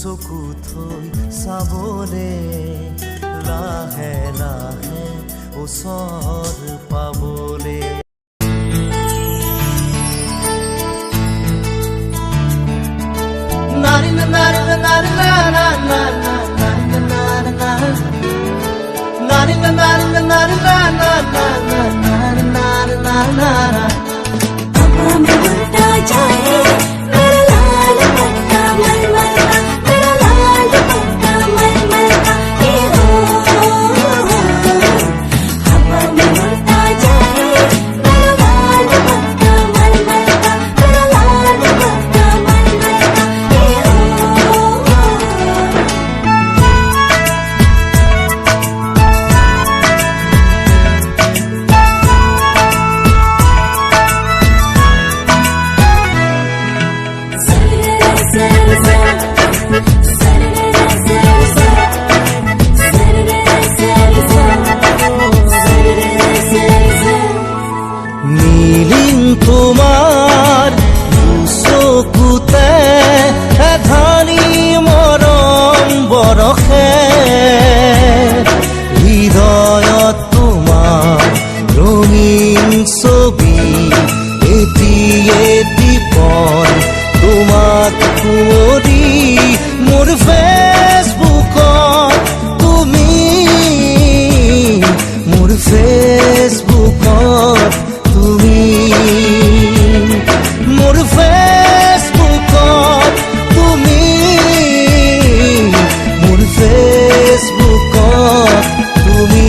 চকুত থৈ চাবলে লাহে লাহে ওচৰ পাবলে তোমাৰ চকুতে এধানি মৰম বৰষে হৃদয়ত তোমাৰ ৰঙীন ছবি এটি এটি পল তোমাক কুঁৱৰী মোৰ ফেচবুকত তুমি মোৰ ফেচবুকত তুমি মোৰ ফেচবুকত তুমি মোৰ ফেচবুকত তুমি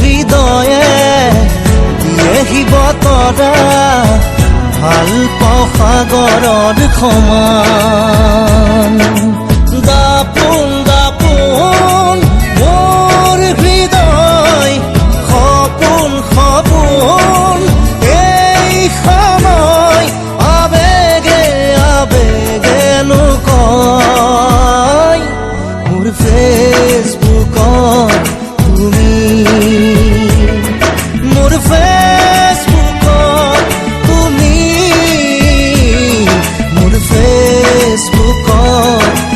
হৃদয়ে দিয়েহি বতৰা ভাল পাওঁ সাগৰৰ সমান দাপোন দাপোন মোৰ হৃদয় সপোন সপোন এই সময় আবেগে আবেগেনো কয় মোৰ ফেচবুকত তুমি মোৰ ফেচবুকত তুমি মোৰ ফেচবুকত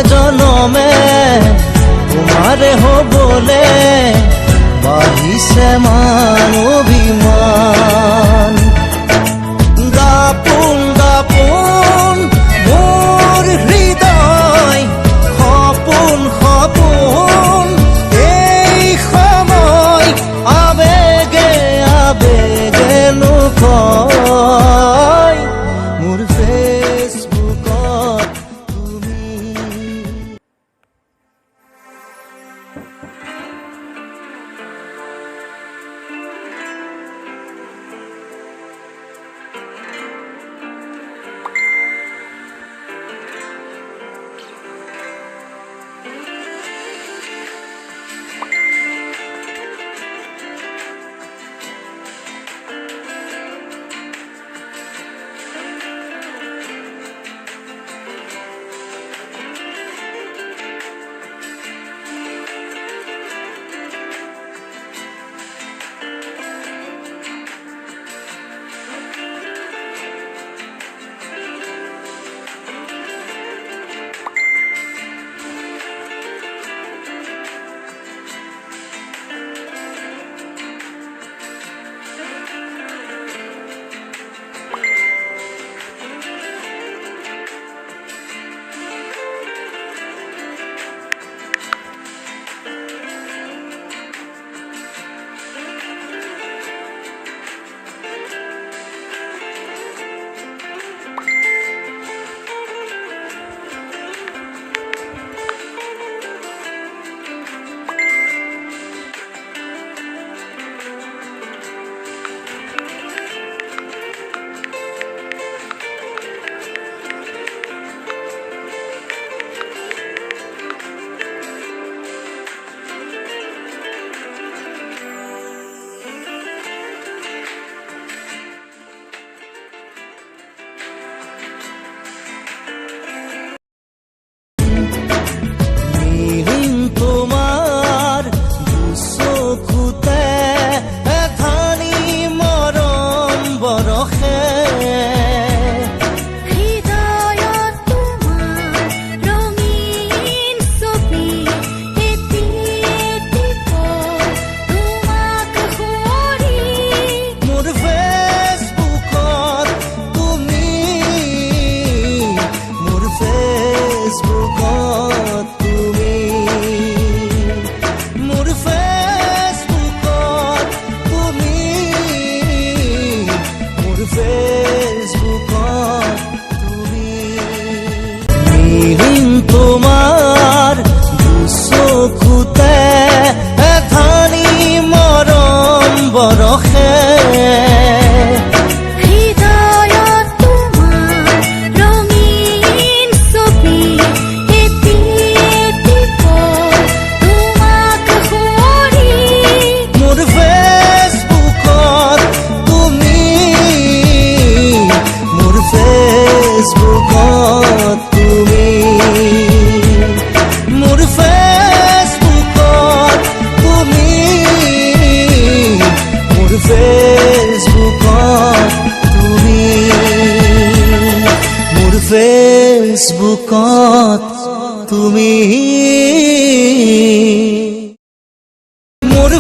জনমে তোমাৰে হবলে বাঢ়িছে মান অভিমান দাপোন দাপোন মোৰ হৃদয় সপোন সপোন এই সময় আবেগে আবেগে নকয় মোৰ ফেচবুকত তুমি তোমাৰ দুচকুতে এধানি মৰম বৰষে হৃদয়ত তোমাৰ ৰঙীন ছবি এটি এটিকৈ তোমাক সুঁৱৰি মোৰ ফেচবুকত তুমি মোৰ ফেচবুকত তুমি মোৰ ফেচবুকত তুমি মোৰ ফেচবুকত তুমি মিলিম তোমাৰ দুচকুতে এধানি মৰম বৰষে হৃদয়ত তোমাৰ ৰঙীন ছবি এটি এটিকৈ তোমাক সুঁৱৰি মোৰ ফেচবুকত তুমি মোৰ ফেচবুকত তুমি মোৰ ফেচবুকত তুমি মোৰ ফেচবুকত তুমি মোৰ ফেচবুকত তুমি মোৰ